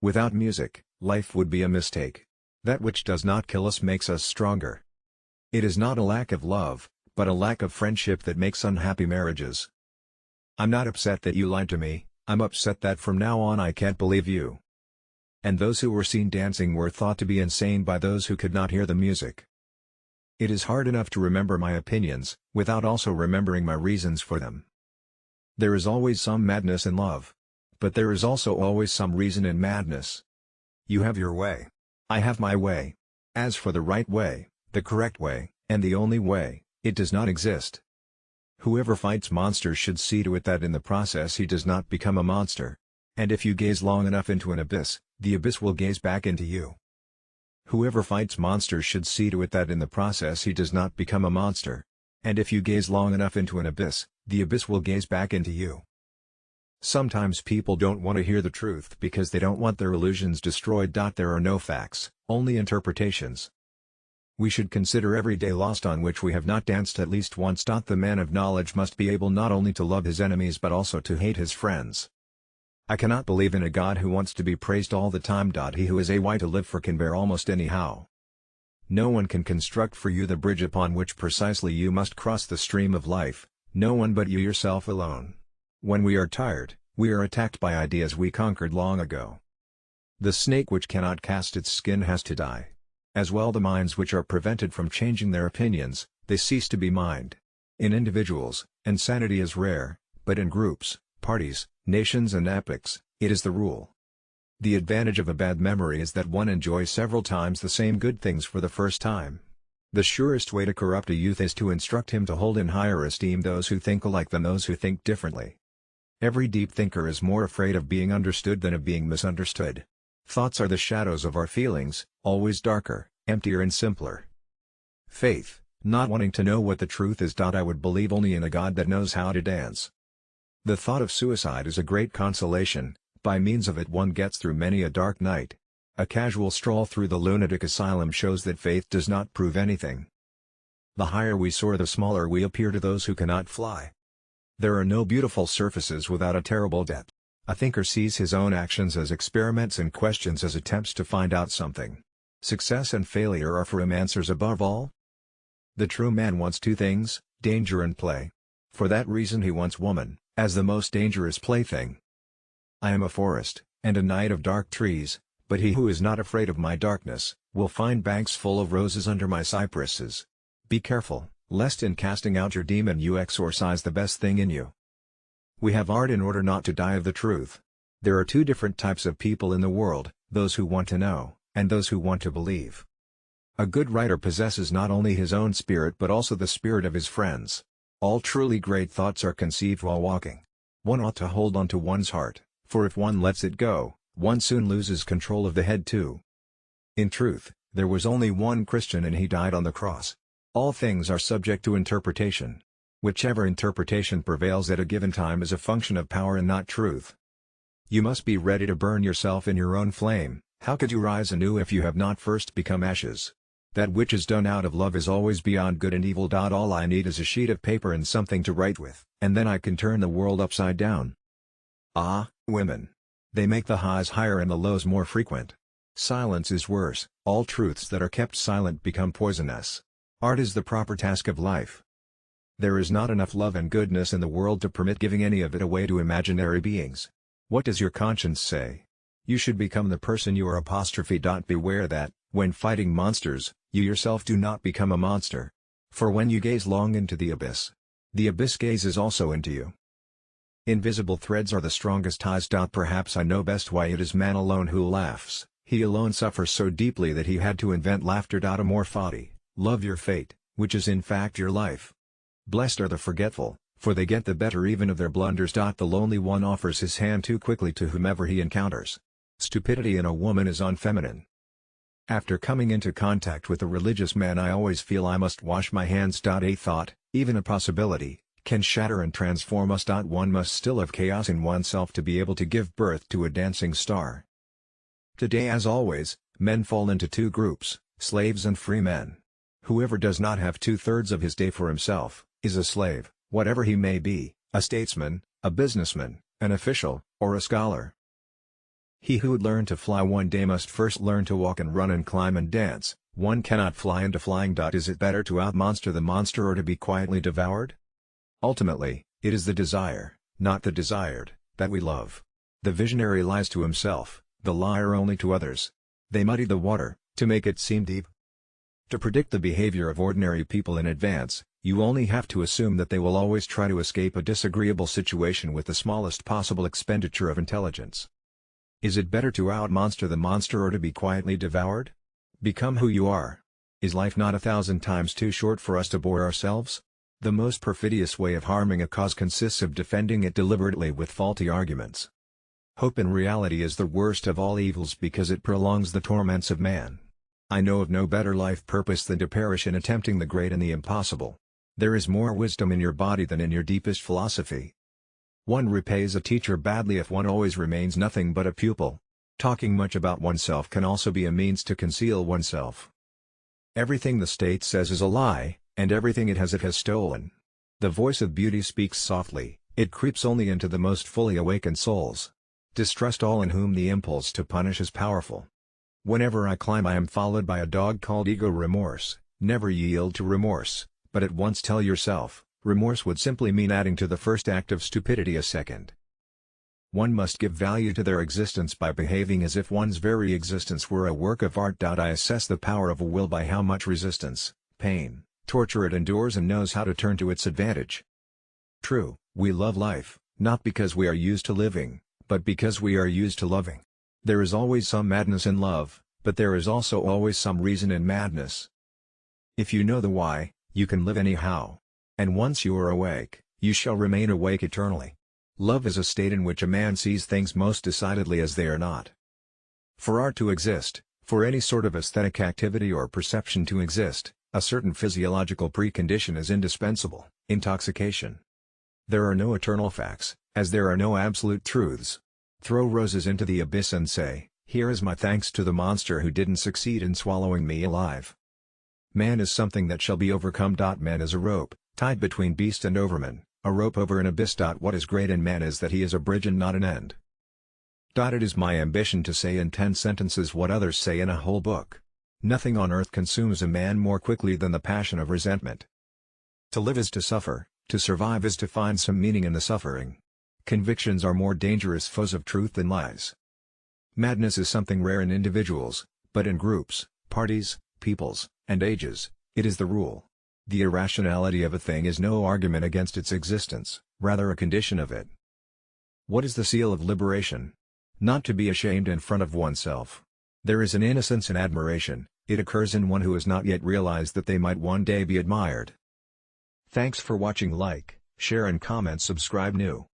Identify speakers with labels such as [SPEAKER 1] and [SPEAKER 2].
[SPEAKER 1] Without music, life would be a mistake. That which does not kill us makes us stronger. It is not a lack of love, but a lack of friendship that makes unhappy marriages. I'm not upset that you lied to me, I'm upset that from now on I can't believe you. And those who were seen dancing were thought to be insane by those who could not hear the music. It is hard enough to remember my opinions, without also remembering my reasons for them. There is always some madness in love. But there is also always some reason in madness. You have your way. I have my way. As for the right way, the correct way, and the only way, it does not exist. Whoever fights monsters should see to it that in the process he does not become a monster. And if you gaze long enough into an abyss, the abyss will gaze back into you. Whoever fights monsters should see to it that in the process he does not become a monster. And if you gaze long enough into an abyss, the abyss will gaze back into you. Sometimes people don't want to hear the truth because they don't want their illusions destroyed. There are no facts, only interpretations. We should consider every day lost on which we have not danced at least once. The man of knowledge must be able not only to love his enemies but also to hate his friends. I cannot believe in a God who wants to be praised all the time. He who is a way to live for can bear almost anyhow. No one can construct for you the bridge upon which precisely you must cross the stream of life, no one but you yourself alone. When we are tired, we are attacked by ideas we conquered long ago. The snake which cannot cast its skin has to die. As well the minds which are prevented from changing their opinions, they cease to be mind. In individuals, insanity is rare, but in groups, parties, nations and epochs, it is the rule. The advantage of a bad memory is that one enjoys several times the same good things for the first time. The surest way to corrupt a youth is to instruct him to hold in higher esteem those who think alike than those who think differently. Every deep thinker is more afraid of being understood than of being misunderstood. Thoughts are the shadows of our feelings, always darker, emptier and simpler. Faith, not wanting to know what the truth is. I would believe only in a God that knows how to dance. The thought of suicide is a great consolation, by means of it one gets through many a dark night. A casual stroll through the lunatic asylum shows that faith does not prove anything. The higher we soar, the smaller we appear to those who cannot fly. There are no beautiful surfaces without a terrible depth. A thinker sees his own actions as experiments and questions as attempts to find out something. Success and failure are for him answers above all. The true man wants two things, danger and play. For that reason he wants woman, as the most dangerous plaything. I am a forest, and a night of dark trees, but he who is not afraid of my darkness, will find banks full of roses under my cypresses. Be careful, lest in casting out your demon you exorcise the best thing in you. We have art in order not to die of the truth. There are two different types of people in the world, those who want to know, and those who want to believe. A good writer possesses not only his own spirit but also the spirit of his friends. All truly great thoughts are conceived while walking. One ought to hold on to one's heart, for if one lets it go, one soon loses control of the head too. In truth, there was only one Christian and he died on the cross. All things are subject to interpretation. Whichever interpretation prevails at a given time is a function of power and not truth. You must be ready to burn yourself in your own flame. How could you rise anew if you have not first become ashes? That which is done out of love is always beyond good and evil. All I need is a sheet of paper and something to write with, and then I can turn the world upside down. Ah, women! They make the highs higher and the lows more frequent. Silence is worse. All truths that are kept silent become poisonous. Art is the proper task of life. There is not enough love and goodness in the world to permit giving any of it away to imaginary beings. What does your conscience say? You should become the person you are. Beware that, when fighting monsters, you yourself do not become a monster. For when you gaze long into the abyss gazes also into you. Invisible threads are the strongest ties. Perhaps I know best why it is man alone who laughs. He alone suffers so deeply that he had to invent laughter. Amor fati, love your fate, which is in fact your life. Blessed are the forgetful, for they get the better even of their blunders. The lonely one offers his hand too quickly to whomever he encounters. Stupidity in a woman is unfeminine. After coming into contact with a religious man I always feel I must wash my hands. A thought, even a possibility, can shatter and transform us. One must still have chaos in oneself to be able to give birth to a dancing star. Today as always, men fall into two groups, slaves and free men. Whoever does not have 2/3 of his day for himself, is a slave, whatever he may be, a statesman, a businessman, an official, or a scholar. He who would learn to fly one day must first learn to walk and run and climb and dance. One cannot fly into flying. Is it better to outmonster the monster or to be quietly devoured? Ultimately, it is the desire, not the desired, that we love. The visionary lies to himself, the liar only to others. They muddy the water, to make it seem deep. To predict the behavior of ordinary people in advance, you only have to assume that they will always try to escape a disagreeable situation with the smallest possible expenditure of intelligence. Is it better to outmonster the monster or to be quietly devoured? Become who you are. Is life not 1,000 times too short for us to bore ourselves? The most perfidious way of harming a cause consists of defending it deliberately with faulty arguments. Hope in reality is the worst of all evils because it prolongs the torments of man. I know of no better life purpose than to perish in attempting the great and the impossible. There is more wisdom in your body than in your deepest philosophy. One repays a teacher badly if one always remains nothing but a pupil. Talking much about oneself can also be a means to conceal oneself. Everything the state says is a lie, and everything it has stolen. The voice of beauty speaks softly, it creeps only into the most fully awakened souls. Distrust all in whom the impulse to punish is powerful. Whenever I climb I am followed by a dog called ego remorse. Never yield to remorse, but at once tell yourself, remorse would simply mean adding to the first act of stupidity a second. One must give value to their existence by behaving as if one's very existence were a work of art. I assess the power of a will by how much resistance, pain, torture it endures and knows how to turn to its advantage. True, we love life, not because we are used to living, but because we are used to loving. There is always some madness in love, but there is also always some reason in madness. If you know the why, you can live anyhow. And once you are awake, you shall remain awake eternally. Love is a state in which a man sees things most decidedly as they are not. For art to exist, for any sort of aesthetic activity or perception to exist, a certain physiological precondition is indispensable: intoxication. There are no eternal facts, as there are no absolute truths. Throw roses into the abyss and say, "Here is my thanks to the monster who didn't succeed in swallowing me alive." Man is something that shall be overcome. Man is a rope, tied between beast and overman, a rope over an abyss. What is great in man is that he is a bridge and not an end. It is my ambition to say in 10 sentences what others say in a whole book. Nothing on earth consumes a man more quickly than the passion of resentment. To live is to suffer, to survive is to find some meaning in the suffering. Convictions are more dangerous foes of truth than lies. Madness is something rare in individuals, but in groups, parties, peoples, and ages, it is the rule. The irrationality of a thing is no argument against its existence, rather a condition of it. What is the seal of liberation? Not to be ashamed in front of oneself. There is an innocence in admiration, it occurs in one who has not yet realized that they might one day be admired. Thanks for watching. Like, share and comment. Subscribe new.